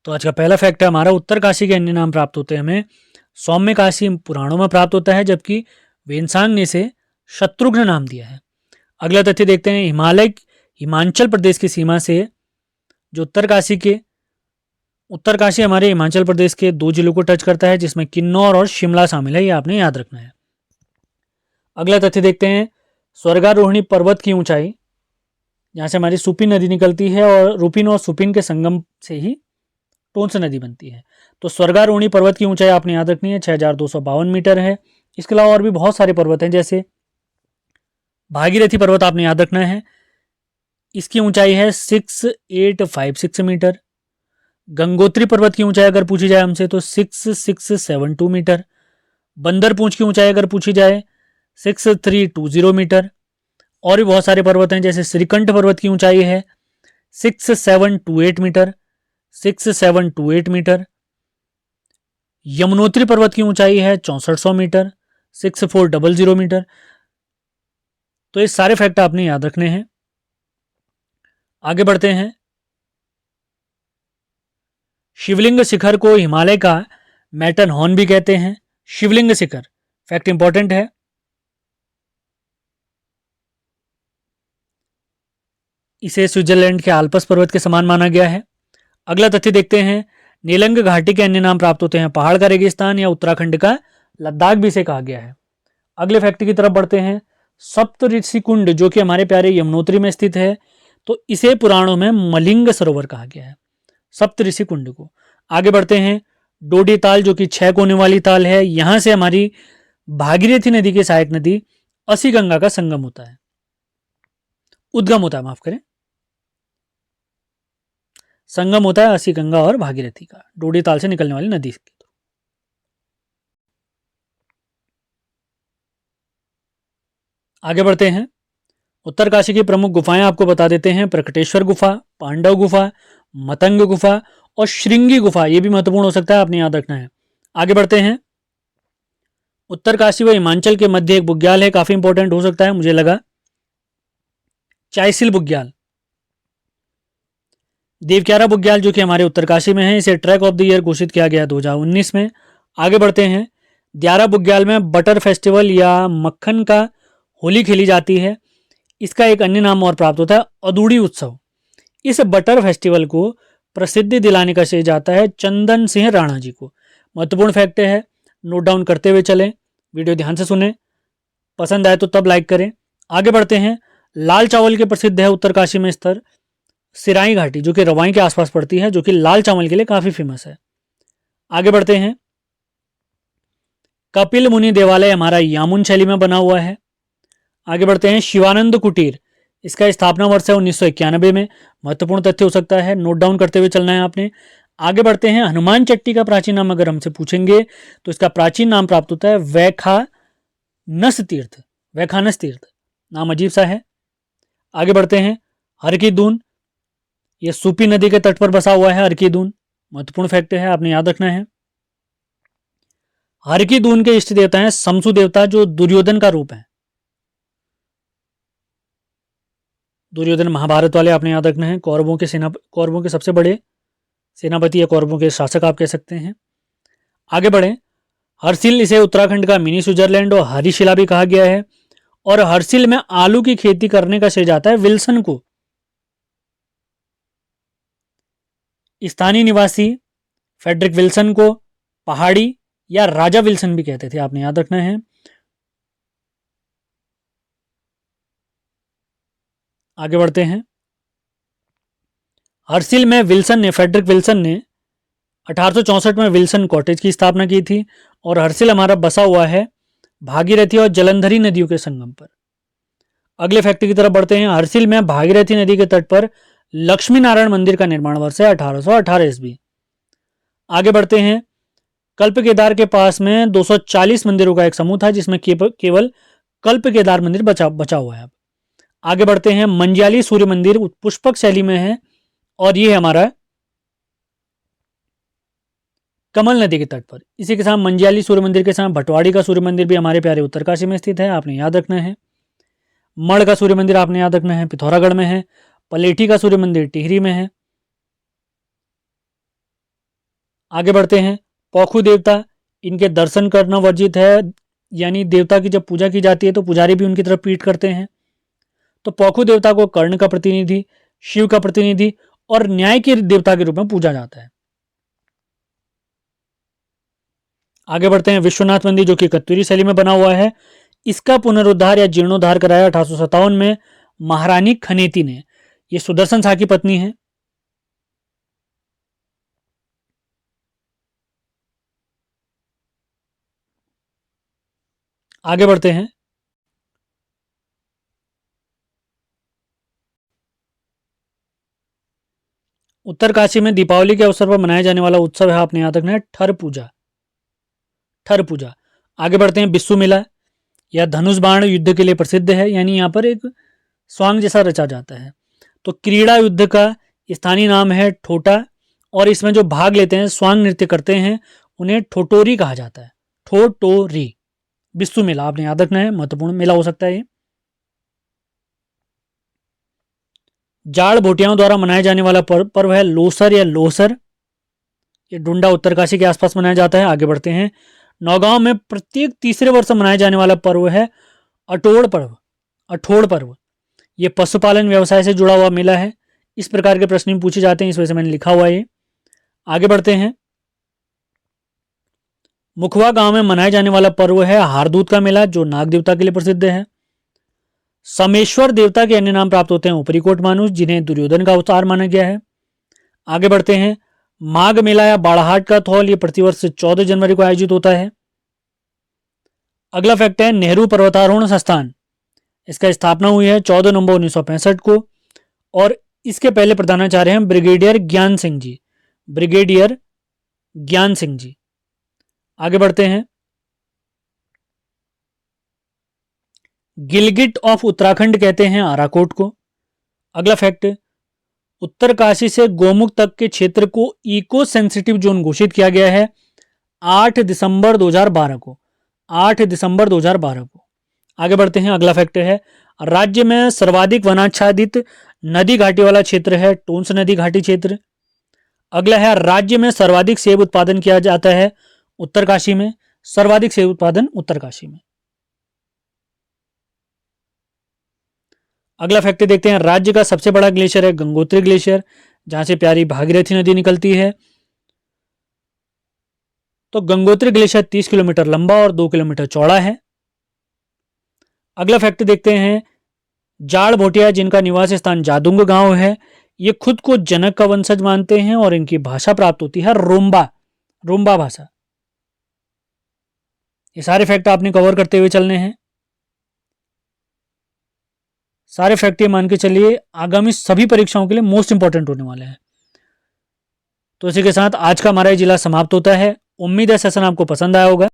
तो आज का पहला फैक्ट है हमारा, उत्तरकाशी के अन्य नाम प्राप्त होते हैं हमें। सौम्य काशी पुराणों में प्राप्त होता है, जबकि वेनसांग ने इसे शत्रुघ्न नाम दिया है। अगला तथ्य देखते हैं, हिमाचल प्रदेश की सीमा से जो उत्तरकाशी हमारे हिमाचल प्रदेश के 2 जिलों को टच करता है, जिसमें किन्नौर और शिमला शामिल है। ये आपने याद रखना है। अगला तथ्य देखते हैं, स्वर्गारोहिणी पर्वत की ऊंचाई, जहाँ से हमारी सुपिन नदी निकलती है और रूपिन और सुपिन के संगम से ही टोंस नदी बनती है। तो स्वर्गारोहिणी पर्वत की ऊंचाई आपने याद रखनी है, 6252 मीटर है। इसके अलावा और भी बहुत सारे पर्वत हैं, जैसे भागीरथी पर्वत आपने याद रखना है, इसकी ऊंचाई है 6856 मीटर। गंगोत्री पर्वत की ऊंचाई अगर पूछी जाए हमसे तो 6672 मीटर। बंदरपूंछ की ऊंचाई अगर पूछी जाए 6320 मीटर। और भी बहुत सारे पर्वत हैं, जैसे श्रीकंठ पर्वत की ऊंचाई है 6728 मीटर, 6728 मीटर। यमुनोत्री पर्वत की ऊंचाई है 6400 मीटर, 6400 मीटर। तो ये सारे फैक्ट आपने याद रखने हैं। आगे बढ़ते हैं। शिवलिंग शिखर को हिमालय का मैटरहॉर्न भी कहते हैं। शिवलिंग शिखर, फैक्ट इंपॉर्टेंट है। इसे स्विट्जरलैंड के आल्प्स पर्वत के समान माना गया है। अगला तथ्य देखते हैं, नीलंग घाटी के अन्य नाम प्राप्त होते हैं, पहाड़ का रेगिस्तान या उत्तराखंड का लद्दाख भी इसे कहा गया है। अगले फैक्ट की तरफ बढ़ते हैं। सप्त ऋषि कुंड, जो कि हमारे प्यारे यमुनोत्री में स्थित है, तो इसे पुराणों में मलिंग सरोवर कहा गया है, सप्त ऋषि कुंड को। आगे बढ़ते हैं। डोडी ताल, जो कि 6 कोने वाली ताल है, यहां से हमारी भागीरथी नदी की सहायक नदी असी गंगा का संगम होता है, उद्गम होता है, माफ करें, संगम होता है असी गंगा और भागीरथी का, डोडी ताल से निकलने वाली नदी। आगे बढ़ते हैं। उत्तरकाशी की प्रमुख गुफाएं आपको बता देते हैं, प्रकटेश्वर गुफा, पांडव गुफा, मतंग गुफा और श्रृंगी गुफा। ये भी महत्वपूर्ण हो सकता है, आपने याद रखना है। आगे बढ़ते हैं। उत्तरकाशी व हिमाचल के मध्य एक बुग्याल है, काफी इंपॉर्टेंट हो सकता है, मुझे लगा, चाइसिल बुग्याल। देवक्यारा बुग्याल, जो कि हमारे उत्तरकाशी में है, इसे ट्रैक ऑफ द ईयर घोषित किया गया 2019 में। आगे बढ़ते हैं। द्यारा बुग्याल में बटर फेस्टिवल या मक्खन का होली खेली जाती है। इसका एक अन्य नाम और प्राप्त होता है, अदूड़ी उत्सव। इस बटर फेस्टिवल को प्रसिद्धि दिलाने का श्रेय जाता है चंदन सिंह राणा जी को। महत्वपूर्ण फैक्ट है, नोट डाउन करते हुए चलें, वीडियो ध्यान से सुने, पसंद आए तो तब लाइक करें। आगे बढ़ते हैं। लाल चावल के प्रसिद्ध है उत्तरकाशी में स्तर सिराई घाटी, जो कि रवाई के आसपास पड़ती है, जो कि लाल चावल के लिए काफी फेमस है। आगे बढ़ते हैं। कपिल मुनि देवालय हमारा यामुन शैली में बना हुआ है। आगे बढ़ते हैं। शिवानंद कुटीर, इसका स्थापना वर्ष है 1991 में। महत्वपूर्ण तथ्य हो सकता है, नोट डाउन करते हुए चलना है आपने। आगे बढ़ते हैं। हनुमान चट्टी का प्राचीन नाम अगर हमसे पूछेंगे तो इसका प्राचीन नाम प्राप्त होता है वैखानस तीर्थ। वैखानस तीर्थ नाम अजीब सा है। आगे बढ़ते हैं। हर की दून, यह सूपी नदी के तट पर बसा हुआ है, हर की दून। महत्वपूर्ण फैक्ट है, आपने याद रखना है। हर की दून के इष्ट देवता हैं शमसु देवता, जो दुर्योधन का रूप है। दुर्योधन महाभारत वाले आपने याद रखना है, कौरवों के सबसे बड़े सेनापति या कौरवों के शासक आप कह सकते हैं। आगे बढ़े। हरसिल, इसे उत्तराखंड का मिनी स्विट्जरलैंड और हरिशिला भी कहा गया है। और हरसिल में आलू की खेती करने का श्रेय जाता है विल्सन को। स्थानीय निवासी फेडरिक विल्सन को पहाड़ी या राजा विल्सन भी कहते थे, आपने याद रखना है। आगे बढ़ते हैं। हरसिल में फेडरिक विल्सन ने 1864 में विल्सन कॉटेज की स्थापना की थी। और हरसिल हमारा बसा हुआ है भागीरथी और जलंधरी नदियों के संगम पर। अगले फैक्ट की तरफ बढ़ते हैं। हरसिल में भागीरथी नदी के तट पर लक्ष्मी नारायण मंदिर का निर्माण वर्ष है 1818 ईस्वी। आगे बढ़ते हैं। कल्प केदार के पास में 240 मंदिरों का एक समूह था, जिसमें केवल कल्प केदार मंदिर बचा हुआ है। आगे बढ़ते हैं। मंजियाली सूर्य मंदिर पुष्पक शैली में है और यह हमारा कमल नदी के तट पर। इसी के साथ मंजियाली सूर्य मंदिर के साथ भटवाड़ी का सूर्य मंदिर भी हमारे प्यारे उत्तरकाशी में स्थित है, आपने याद रखना है। मड़ का सूर्य मंदिर आपने याद रखना है, पिथौरागढ़ में है। पलेठी का सूर्य मंदिर टिहरी में है। आगे बढ़ते हैं। पौखु देवता, इनके दर्शन करना वर्जित है, यानी देवता की जब पूजा की जाती है तो पुजारी भी उनकी तरफ पीठ करते हैं। तो पौखु देवता को कर्ण का प्रतिनिधि, शिव का प्रतिनिधि और न्याय के देवता के रूप में पूजा जाता है। आगे बढ़ते हैं। विश्वनाथ मंदिर, जो कि कत्यूरी शैली में बना हुआ है, इसका पुनरुद्धार या जीर्णोद्धार कराया 1857 में महारानी खनेती ने। ये सुदर्शन शाह की पत्नी है। आगे बढ़ते हैं। उत्तरकाशी में दीपावली के अवसर पर मनाया जाने वाला उत्सव है, आपने याद रखना है, ठर पूजा। ठर पूजा। आगे बढ़ते हैं। बिस्सू मेला, यह धनुष बाण युद्ध के लिए प्रसिद्ध है, यानी यहाँ पर एक स्वांग जैसा रचा जाता है। तो क्रीड़ा युद्ध का स्थानीय नाम है ठोटा, और इसमें जो भाग लेते हैं, स्वांग नृत्य करते हैं, उन्हें ठोटोरी कहा जाता है। ठोटोरी। बिस्सू मेला आपने याद रखना है, महत्वपूर्ण मेला हो सकता है ये। जाड़ भोटियाओं द्वारा मनाया जाने वाला पर्व है लोसर या लोसर। ये डुंडा उत्तरकाशी के आसपास मनाया जाता है। आगे बढ़ते हैं। नौगांव में प्रत्येक तीसरे वर्ष मनाया जाने वाला पर्व है अठोड़ पर्व। अठोड़ पर्व ये पशुपालन व्यवसाय से जुड़ा हुआ मेला है। इस प्रकार के प्रश्न पूछे जाते हैं, इस वजह से मैंने लिखा हुआ है। आगे बढ़ते हैं। मुखवा गांव में मनाया जाने वाला पर्व है हारदूत का मेला, जो नाग देवता के लिए प्रसिद्ध है। समेश्वर देवता के अन्य नाम प्राप्त होते हैं उपरीकोट मानुष, जिन्हें दुर्योधन का अवतार माना गया है। आगे बढ़ते हैं। माघ मेला या बाड़ाहाट का थौल, ये प्रतिवर्ष 14 जनवरी को आयोजित होता है। अगला फैक्ट है नेहरू पर्वतारोहण संस्थान, इसका स्थापना हुई है 14 नवंबर 1965 को, और इसके पहले प्रधानाचार्य हैं ब्रिगेडियर ज्ञान सिंह जी। ब्रिगेडियर ज्ञान सिंह जी। आगे बढ़ते हैं। गिलगिट ऑफ उत्तराखंड कहते हैं आराकोट को। अगला फैक्ट, उत्तरकाशी से गोमुख तक के क्षेत्र को इको सेंसिटिव जोन घोषित किया गया है 8 दिसंबर 2012 को। 8 दिसंबर 2012 को। आगे बढ़ते हैं। अगला फैक्ट है राज्य में सर्वाधिक वनाच्छादित नदी घाटी वाला क्षेत्र है टोंस नदी घाटी क्षेत्र। अगला है राज्य में सर्वाधिक सेब उत्पादन किया जाता है उत्तरकाशी में। सर्वाधिक सेब उत्पादन उत्तरकाशी में। अगला फैक्ट देखते हैं। राज्य का सबसे बड़ा ग्लेशियर है गंगोत्री ग्लेशियर, जहां से प्यारी भागीरथी नदी निकलती है। तो गंगोत्री ग्लेशियर 30 किलोमीटर लंबा और 2 किलोमीटर चौड़ा है। अगला फैक्ट देखते हैं। जाड़ भोटिया, जिनका निवास स्थान जादुंग गांव है, ये खुद को जनक का वंशज मानते हैं और इनकी भाषा प्राप्त होती है रोम्बा। रोम्बा भाषा। ये सारे फैक्ट आपने कवर करते हुए चलने हैं। सारे फैक्ट ये मान के चलिए आगामी सभी परीक्षाओं के लिए मोस्ट इंपॉर्टेंट होने वाले हैं। तो इसी के साथ आज का हमारा जिला समाप्त होता है। उम्मीद है सेशन आपको पसंद आया होगा।